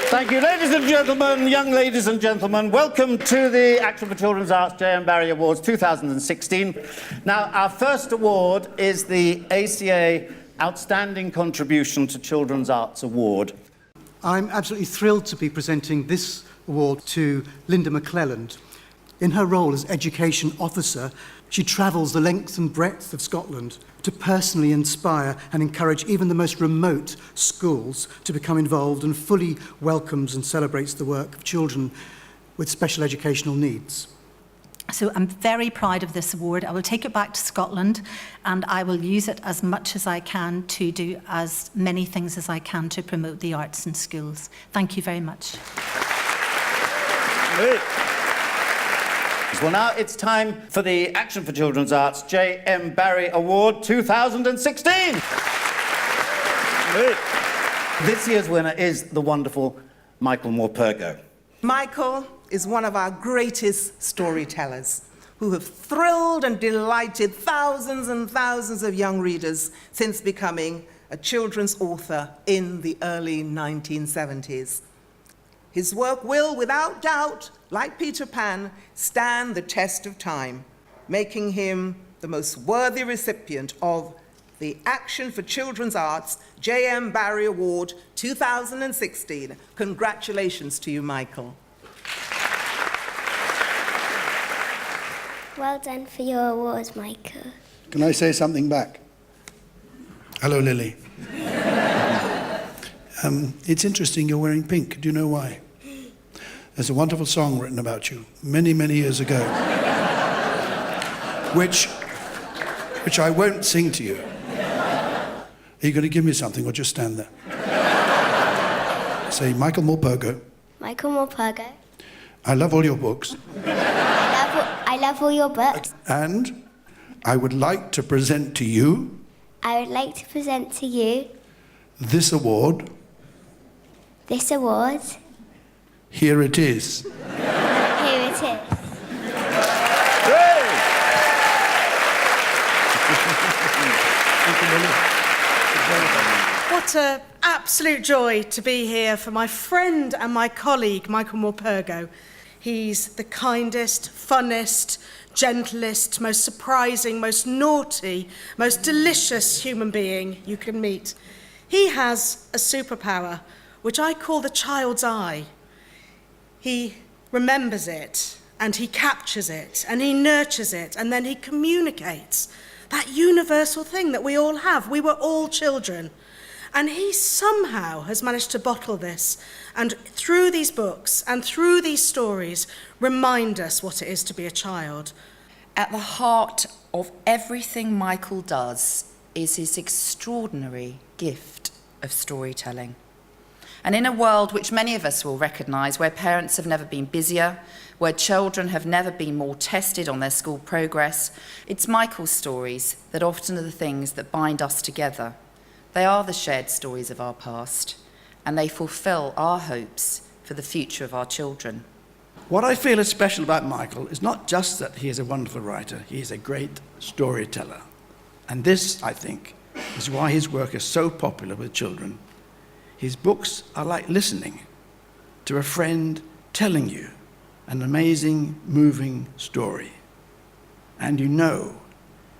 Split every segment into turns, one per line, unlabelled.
Thank you, ladies and gentlemen, young ladies and gentlemen. Welcome to the Action for Children's Arts JM Barrie Awards 2016. Now, our first award is the ACA Outstanding Contribution to Children's Arts Award.
I'm absolutely thrilled to be presenting this award to Linda McClelland. In her role as Education Officer, she travels the length and breadth of Scotland to personally inspire and encourage even the most remote schools to become involved, and fully welcomes and celebrates the work of children with special educational needs.
So I'm very proud of this award. I will take it back to Scotland and I will use it as much as I can to do as many things as I can to promote the arts in schools. Thank you very much.
Well, now it's time for the Action for Children's Arts JM Barrie Award 2016. This year's winner is the wonderful Michael Morpurgo.
Michael is one of our greatest storytellers who have thrilled and delighted thousands and thousands of young readers since becoming a children's author in the early 1970s. His work will, without doubt, like Peter Pan, stand the test of time, making him the most worthy recipient of the Action for Children's Arts JM Barrie Award 2016. Congratulations to you, Michael.
Well done for your awards, Michael.
Can I say something back? Hello, Lily. It's interesting you're wearing pink. Do you know why? There's a wonderful song written about you many, many years ago, which I won't sing to you. Are you going to give me something or just stand there? Say, Michael Morpurgo.
Michael Morpurgo.
I love all your books.
I love all your books.
And I would like to present to you...
I would like to present to you...
this award.
This award.
Here it is.
Here it is.
What an absolute joy to be here for my friend and my colleague, Michael Morpurgo. He's the kindest, funnest, gentlest, most surprising, most naughty, most delicious human being you can meet. He has a superpower, which I call the child's eye. He remembers it, and he captures it, and he nurtures it, and then he communicates that universal thing that we all have. We were all children. And he somehow has managed to bottle this, and through these books and through these stories, remind us what it is to be a child.
At the heart of everything Michael does is his extraordinary gift of storytelling. And in a world which many of us will recognise, where parents have never been busier, where children have never been more tested on their school progress, it's Michael's stories that often are the things that bind us together. They are the shared stories of our past, and they fulfil our hopes for the future of our children.
What I feel is special about Michael is not just that he is a wonderful writer, he is a great storyteller. And this, I think, is why his work is so popular with children. His books are like listening to a friend telling you an amazing, moving story. And you know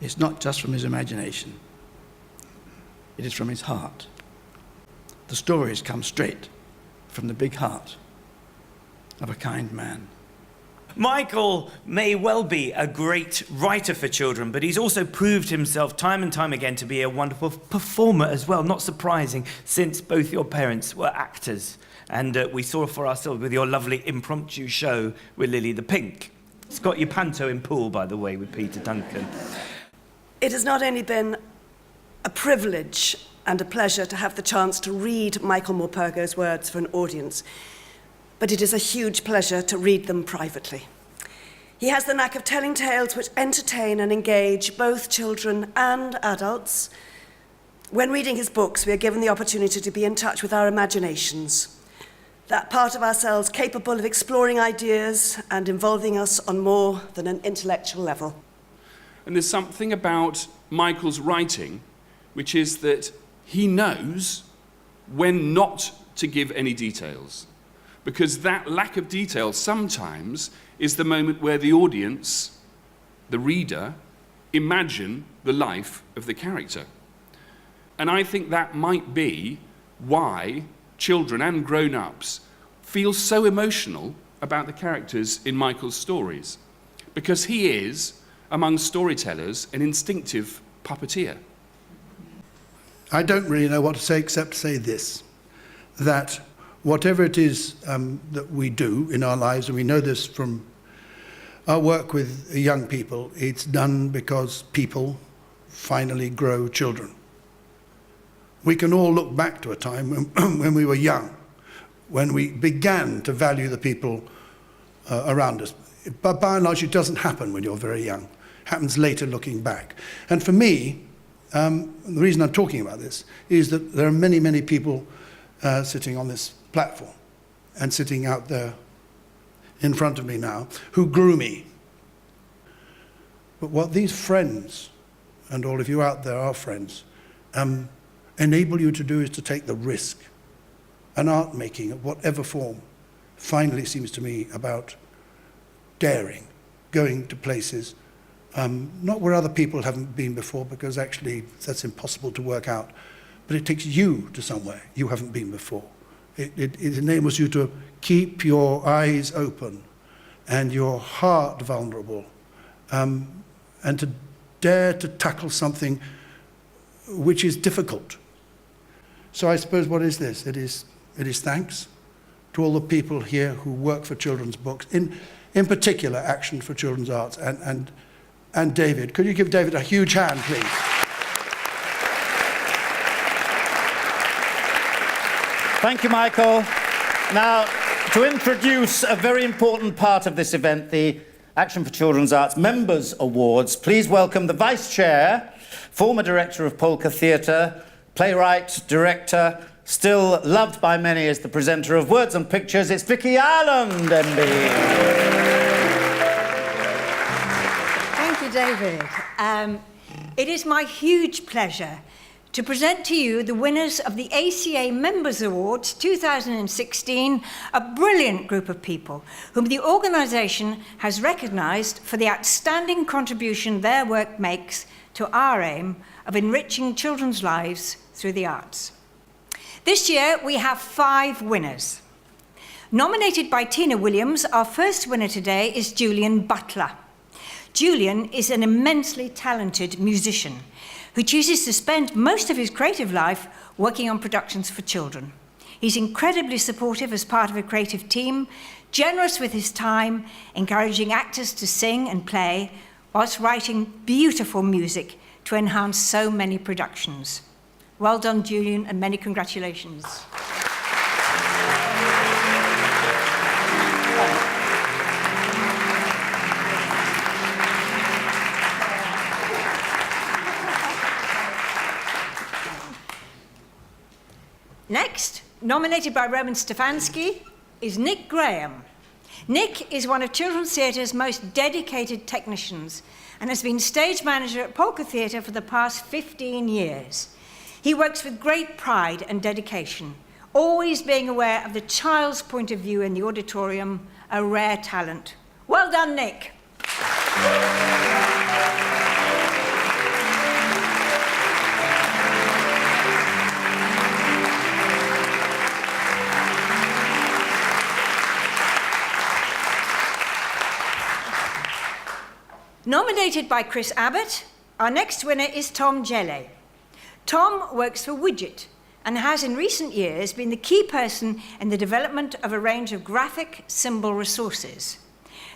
it's not just from his imagination. It is from his heart. The stories come straight from the big heart of a kind man.
Michael may well be a great writer for children, but he's also proved himself time and time again to be a wonderful performer as well. Not surprising, since both your parents were actors. And we saw for ourselves with your lovely impromptu show with Lily the Pink. It's got your panto in Poole, by the way, with Peter Duncan.
It has not only been a privilege and a pleasure to have the chance to read Michael Morpurgo's words for an audience, but it is a huge pleasure to read them privately. He has the knack of telling tales which entertain and engage both children and adults. When reading his books, we are given the opportunity to be in touch with our imaginations, that part of ourselves capable of exploring ideas and involving us on more than an intellectual level.
And there's something about Michael's writing, which is that he knows when not to give any details. Because that lack of detail sometimes is the moment where the audience, the reader, imagine the life of the character. And I think that might be why children and grown-ups feel so emotional about the characters in Michael's stories. Because he is, among storytellers, an instinctive puppeteer.
I don't really know what to say except to say this, that whatever it is that we do in our lives, and we know this from our work with young people, it's done because people finally grow children. We can all look back to a time when we were young, when we began to value the people around us. But by and large, it doesn't happen when you're very young. It happens later looking back. And for me, the reason I'm talking about this is that there are many, many people sitting on this platform and sitting out there in front of me now who grew me. But what these friends, and all of you out there are friends, enable you to do is to take the risk. And art making, of whatever form, finally seems to me about daring, going to places, not where other people haven't been before, because actually that's impossible to work out, but it takes you to somewhere you haven't been before. It enables you to keep your eyes open and your heart vulnerable, and to dare to tackle something which is difficult. So I suppose what is this? It is thanks to all the people here who work for children's books, in particular Action for Children's Arts, and David. Could you give David a huge hand, please?
Thank you, Michael. Now, to introduce a very important part of this event, the Action for Children's Arts Members Awards, please welcome the Vice Chair, former Director of Polka Theatre, playwright, director, still loved by many as the presenter of Words and Pictures, it's Vicky Ireland, MBE.
Thank you, David. It is my huge pleasure to present to you the winners of the ACA Members Awards 2016, a brilliant group of people whom the organisation has recognised for the outstanding contribution their work makes to our aim of enriching children's lives through the arts. This year we have 5 winners. Nominated by Tina Williams, our first winner today is Julian Butler. Julian is an immensely talented musician who chooses to spend most of his creative life working on productions for children. He's incredibly supportive as part of a creative team, generous with his time, encouraging actors to sing and play, whilst writing beautiful music to enhance so many productions. Well done, Julian, and many congratulations. Next, nominated by Roman Stefanski, is Nick Graham. Nick is one of Children's Theatre's most dedicated technicians and has been stage manager at Polka Theatre for the past 15 years. He works with great pride and dedication, always being aware of the child's point of view in the auditorium, a rare talent. Well done, Nick. Nominated by Chris Abbott, our next winner is Tom Jelley. Tom works for Widget and has in recent years been the key person in the development of a range of graphic symbol resources.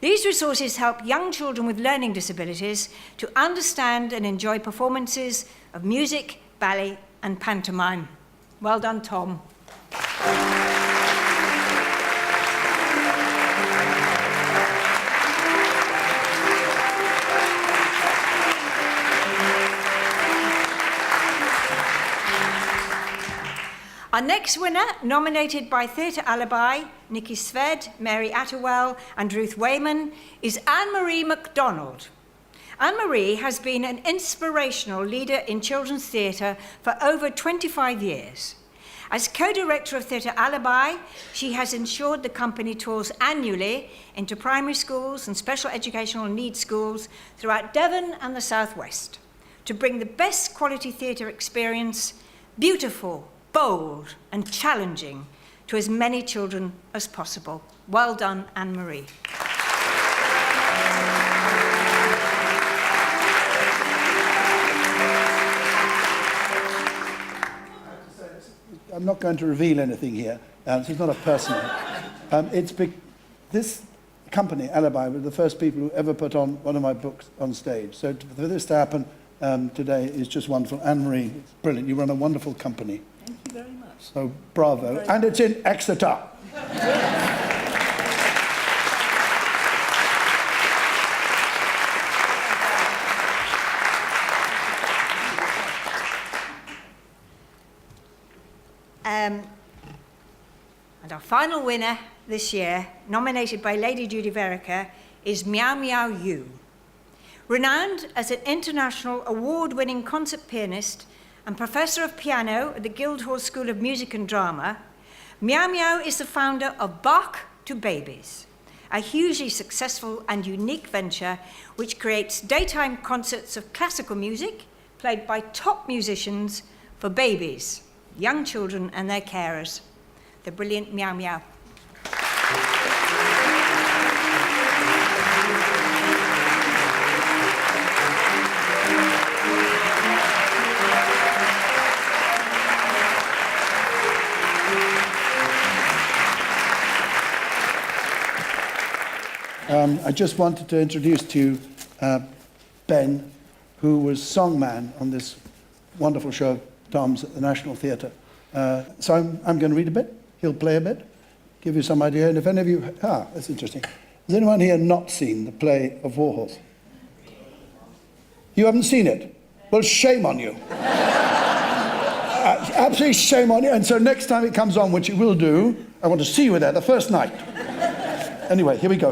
These resources help young children with learning disabilities to understand and enjoy performances of music, ballet, and pantomime. Well done, Tom. Our next winner, nominated by Theatre Alibi, Nikki Sved, Mary Attewell, and Ruth Wayman, is Annemarie Macdonald. Annemarie has been an inspirational leader in children's theatre for over 25 years. As co-director of Theatre Alibi, she has ensured the company tours annually into primary schools and special educational needs schools throughout Devon and the South West to bring the best quality theatre experience, beautiful, bold and challenging, to as many children as possible. Well done, Annemarie.
I'm not going to reveal anything here. This is not a personal. This company, Alibi, were the first people who ever put on one of my books on stage. So for this to happen today is just wonderful. Annemarie, it's brilliant. You run a wonderful company.
Thank you very much.
So bravo. And it's in Exeter.
And our final winner this year, nominated by Lady Judy Verica, is Miaomiao Yu. Renowned as an international award-winning concert pianist and professor of piano at the Guildhall School of Music and Drama, Miaomiao is the founder of Bach to Babies, a hugely successful and unique venture which creates daytime concerts of classical music played by top musicians for babies, young children and their carers. The brilliant Miaomiao.
I just wanted to introduce to you Ben, who was songman on this wonderful show, Tom's, at the National Theatre. So I'm going to read a bit. He'll play a bit, give you some idea. And if any of you... that's interesting. Has anyone here not seen the play of Warhorse? You haven't seen it? Well, shame on you. Absolutely shame on you. And so next time it comes on, which it will do, I want to see you there the first night. Anyway, here we go.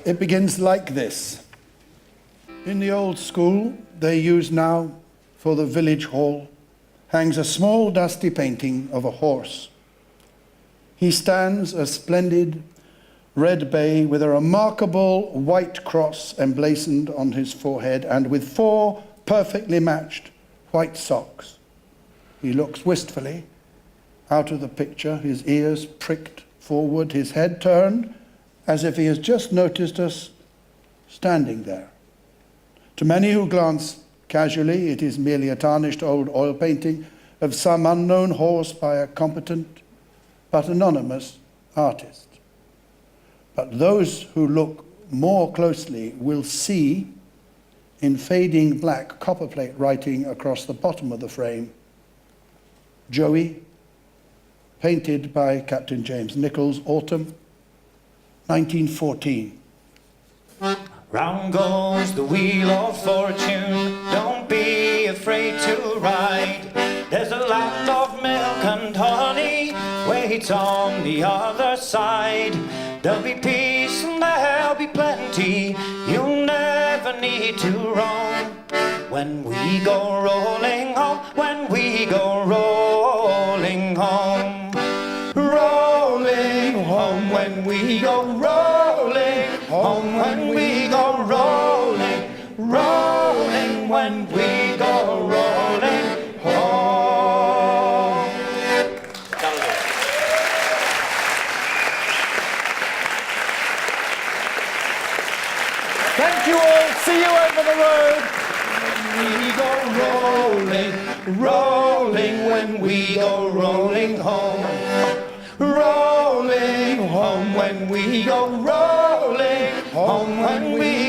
It begins like this. In the old school they use now for the village hall hangs a small dusty painting of a horse. He stands a splendid red bay with a remarkable white cross emblazoned on his forehead and with 4 perfectly matched white socks. He looks wistfully out of the picture, his ears pricked forward, his head turned as if he has just noticed us standing there. To many who glance casually, it is merely a tarnished old oil painting of some unknown horse by a competent but anonymous artist. But those who look more closely will see, in fading black copperplate writing across the bottom of the frame, Joey, painted by Captain James Nichols, autumn 1914.
Round goes the wheel of fortune, don't be afraid to ride. There's a land of milk and honey waits on the other side. There'll be peace and there'll be plenty, you'll never need to roam. When we go rolling home, when we go rolling home. Rolling home, when we go rolling home, when we go rolling, rolling, when we go rolling home.
Thank you all. See you over the road.
When we go rolling, rolling, when we go rolling home. Rolling home, when we go rolling home, when we